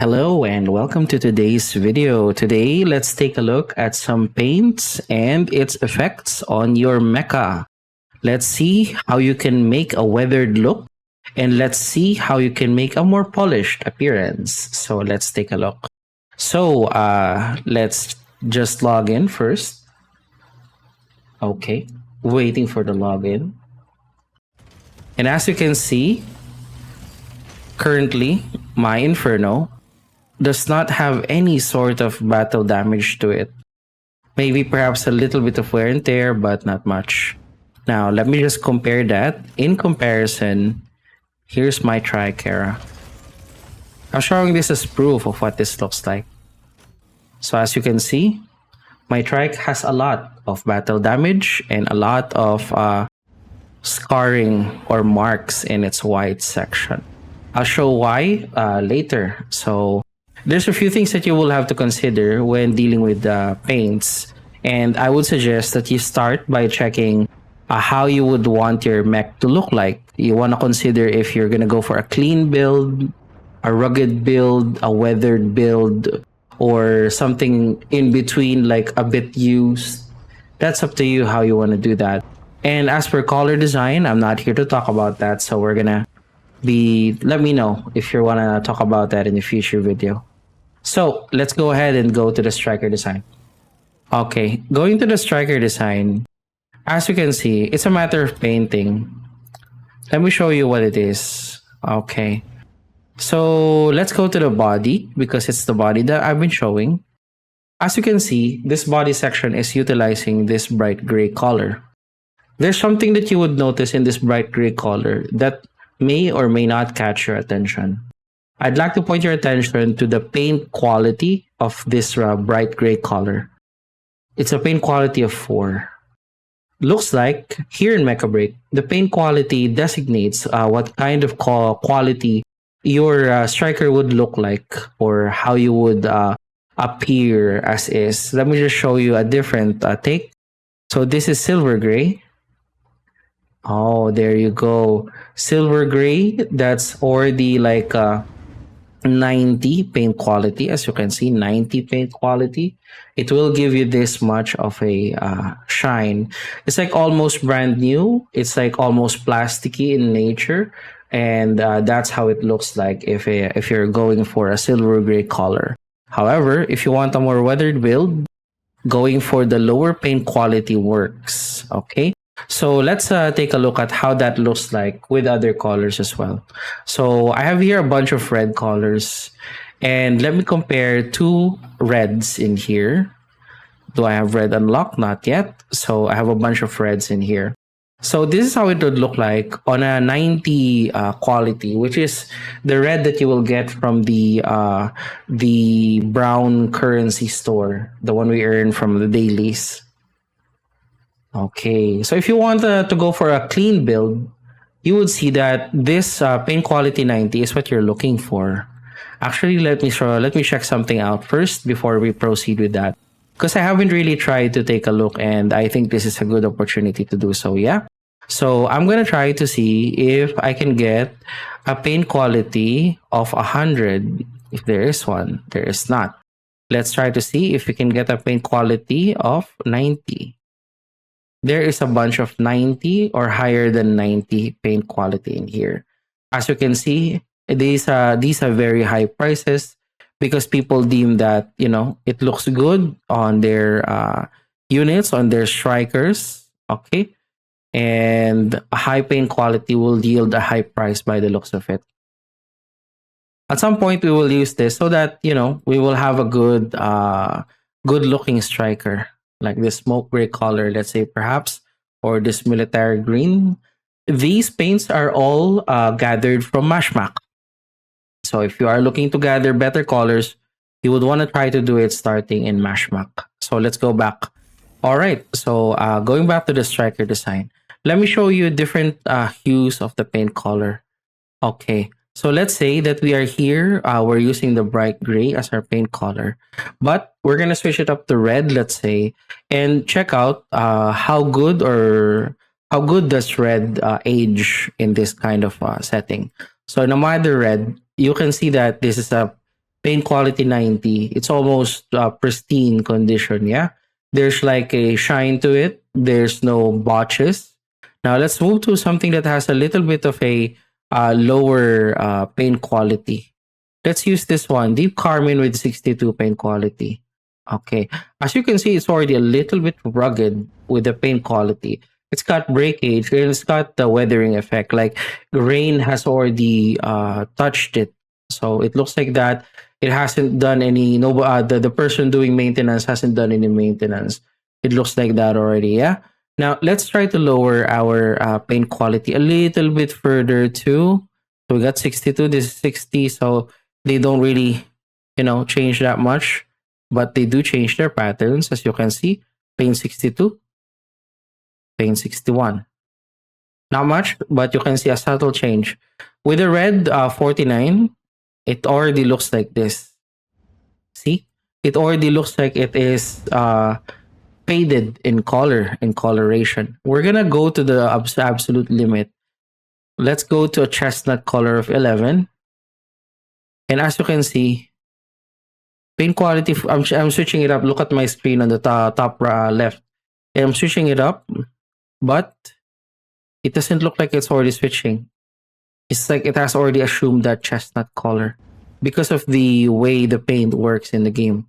Hello and welcome to today's video. Today, let's take a look at some paints and its effects on your mecha. Let's see how you can make a weathered look and let's see how you can make a more polished appearance. So let's take a look. So let's just log in first. Okay, waiting for the login. And as you can see, currently my Inferno does not have any sort of battle damage to it. Maybe perhaps a little bit of wear and tear, but not much. Now, let me just compare that. In comparison, here's my Tricara. I'm showing this as proof of what this looks like. So as you can see, my trike has a lot of battle damage and a lot of scarring or marks in its white section. I'll show why later. So there's a few things that you will have to consider when dealing with paints, and I would suggest that you start by checking how you would want your mech to look like. You want to consider if you're going to go for a clean build, a rugged build, a weathered build, or something in between, like a bit used. That's up to you how you want to do that. And as for color design, I'm not here to talk about that, so we're gonna let me know if you want to talk about that in the future video. So let's go ahead and go to the striker design. Okay, going to the striker design, as you can see, it's a matter of painting. Let me show you what it is. Okay, so let's go to the body because it's the body that I've been showing. As you can see, this body section is utilizing this bright gray color. There's something that you would notice in this bright gray color that may or may not catch your attention. I'd like to point your attention to the paint quality of this bright gray color. It's a paint quality of 4. Looks like here in MechaBREAK, the paint quality designates what kind of quality your striker would look like or how you would appear as is. Let me just show you a different take. So this is silver gray. Oh, there you go. Silver gray, that's already like 90 paint quality. As you can see, 90 paint quality. It will give you this much of a shine. It's like almost brand new. It's like almost plasticky in nature. And that's how it looks like if you're going for a silver gray color. However, if you want a more weathered build, going for the lower paint quality works. Okay. So let's take a look at how that looks like with other colors as well. So I have here a bunch of red colors, and let me compare 2 reds in here. Do I have red unlocked? Not yet. So I have a bunch of reds in here. So this is how it would look like on a 90 quality, which is the red that you will get from the brown currency store, the one we earn from the dailies. Okay, so if you want to go for a clean build, you would see that this paint quality 90 is what you're looking for. Actually, let me check something out first before we proceed with that, because I haven't really tried to take a look, and I think this is a good opportunity to do so. Yeah, so I'm gonna try to see if I can get a paint quality of 100. If there is one, there is not. Let's try to see if we can get a paint quality of 90. There is a bunch of 90 or higher than 90 paint quality in here. As you can see, these are very high prices because people deem that, it looks good on their units, on their strikers. Okay. And a high paint quality will yield a high price by the looks of it. At some point, we will use this so that, we will have a good looking striker. Like this smoke gray color, let's say perhaps, or this military green. These paints are all gathered from MechaBREAK. So if you are looking to gather better colors, you would want to try to do it starting in MechaBREAK. So let's go back. All right, so going back to the striker design, let me show you different hues of the paint color. Okay, so let's say that we are here, we're using the bright gray as our paint color, but we're going to switch it up to red, let's say, and check out how good does red age in this kind of setting. So no matter red, you can see that this is a paint quality 90. It's almost pristine condition. Yeah, there's like a shine to it. There's no botches. Now let's move to something that has a little bit of a lower paint quality. Let's use this one, Deep Carmine with 62 paint quality. Okay, as you can see, it's already a little bit rugged with the paint quality. It's got breakage and it's got the weathering effect. Like rain has already touched it, so it looks like that. It hasn't done any. No, the person doing maintenance hasn't done any maintenance. It looks like that already. Yeah. Now let's try to lower our paint quality a little bit further too. So we got 62. This is 60. So they don't really, change that much, but they do change their patterns, as you can see. Paint 62, paint 61. Not much, but you can see a subtle change. With the red 49, it already looks like this. See? It already looks like it is faded in color, in coloration. We're gonna go to the absolute limit. Let's go to a chestnut color of 11. And as you can see, paint quality, I'm switching it up. Look at my screen on the top left. I'm switching it up, but it doesn't look like it's already switching. It's like it has already assumed that chestnut color because of the way the paint works in the game.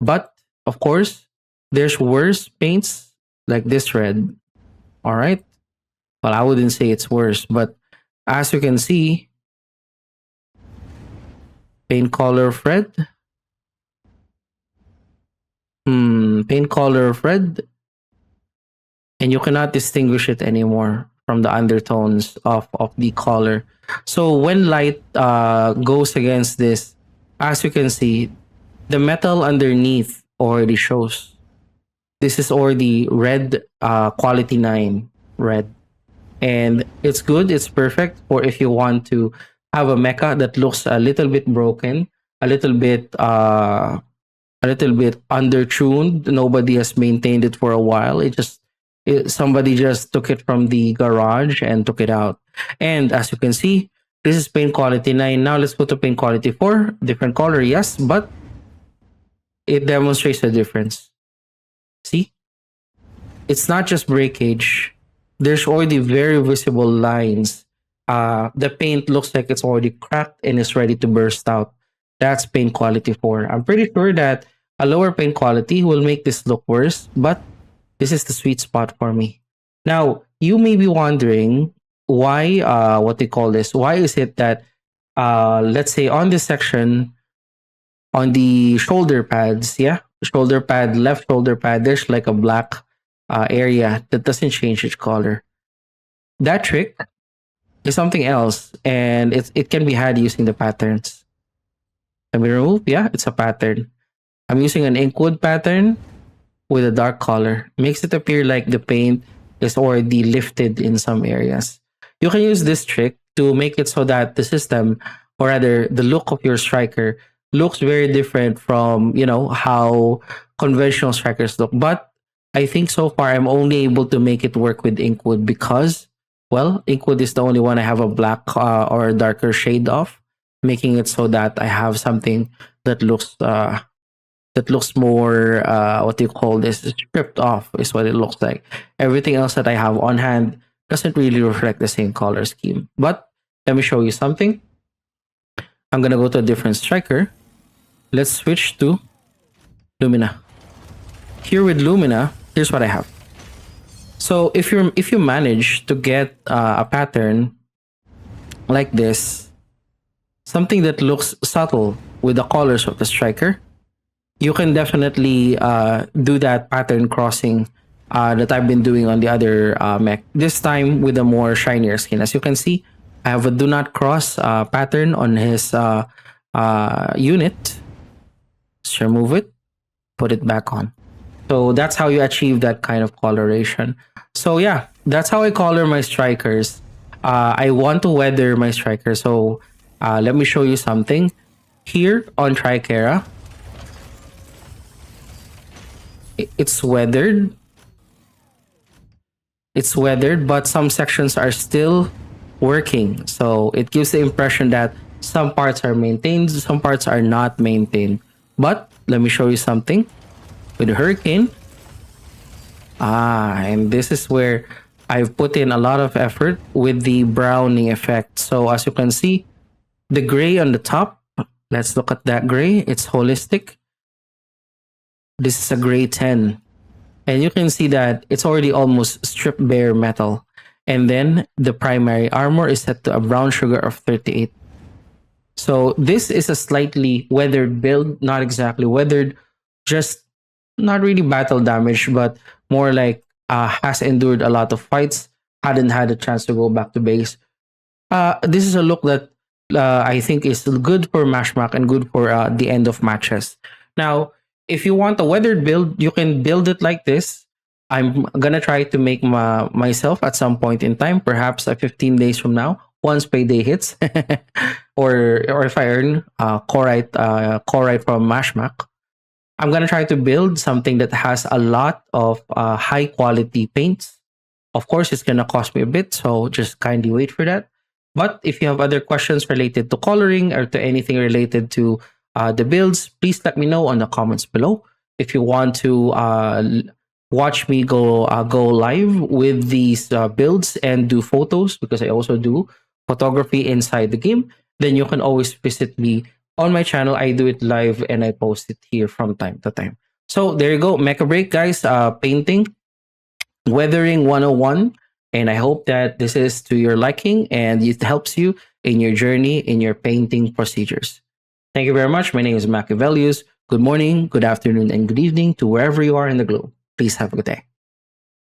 But of course, there's worse paints like this red. All right. Well, I wouldn't say it's worse, but as you can see, paint color of red. Paint color of red. And you cannot distinguish it anymore from the undertones of the color. So when light goes against this, as you can see, the metal underneath already shows. This is already red, quality 9 red. And it's good, it's perfect for if you want to have a mecha that looks a little bit broken, a little bit undertuned. Nobody has maintained it for a while. Somebody just took it from the garage and took it out. And as you can see, this is paint quality 9. Now let's go to paint quality 4. Different color, yes, but it demonstrates the difference. See? It's not just breakage. There's already very visible lines. The paint looks like it's already cracked and is ready to burst out. That's paint quality 4. I'm pretty sure that a lower paint quality will make this look worse, but this is the sweet spot for me. Now, you may be wondering why, why is it that, let's say on this section, on the shoulder pads, shoulder pad, left shoulder pad, there's like a black area that doesn't change its color. That trick is something else, and it can be had using the patterns. Let me remove, it's a pattern. I'm using an inkwood pattern with a dark color. Makes it appear like the paint is already lifted in some areas. You can use this trick to make it so that the system, or rather the look of your striker, looks very different from, how conventional strikers look. But I think so far I'm only able to make it work with inkwood because, well, inkwood is the only one I have a black or a darker shade of, making it so that I have something that looks more stripped off is what it looks like. Everything else that I have on hand doesn't really reflect the same color scheme. But let me show you something. I'm gonna go to a different striker. Let's switch to Lumina. Here with Lumina, here's what I have. So if you manage to get a pattern like this, something that looks subtle with the colors of the striker, you can definitely do that pattern crossing that I've been doing on the other mech. This time with a more shinier skin. As you can see, I have a do not cross pattern on his unit. Just remove it, put it back on. So that's how you achieve that kind of coloration. So yeah, that's how I color my strikers. I want to weather my striker. So let me show you something. Here on Tricera, it's weathered. It's weathered, but some sections are still working. So it gives the impression that Some parts are maintained, some parts are not maintained. But let me show you something with the hurricane. And this is where I've put in a lot of effort with the browning effect. So as you can see, the gray on the top, let's look at that gray. It's holistic. This is a gray 10. And you can see that it's already almost stripped bare metal. And then the primary armor is set to a brown sugar of 38. So this is a slightly weathered build, not exactly weathered, just not really battle damage, but more like has endured a lot of fights, hadn't had a chance to go back to base. This is a look that I think is good for Mashmak and good for the end of matches. Now, if you want a weathered build, you can build it like this. I'm gonna try to make myself at some point in time, perhaps 15 days from now, once payday hits, or if I earn corite from Mashmak. I'm gonna try to build something that has a lot of high quality paints. Of course, it's gonna cost me a bit, so just kindly wait for that. But if you have other questions related to coloring or to anything related to the builds, please let me know on the comments below. If you want to watch me go live with these builds and do photos, because I also do photography inside the game, then you can always visit me on my channel. I do it live and I post it here from time to time. So there you go, MechaBREAK, guys. Painting, weathering 101. And I hope that this is to your liking and it helps you in your journey in your painting procedures. Thank you very much. My name is MechaBREAK. Good morning, good afternoon, and good evening to wherever you are in the globe. Please have a good day.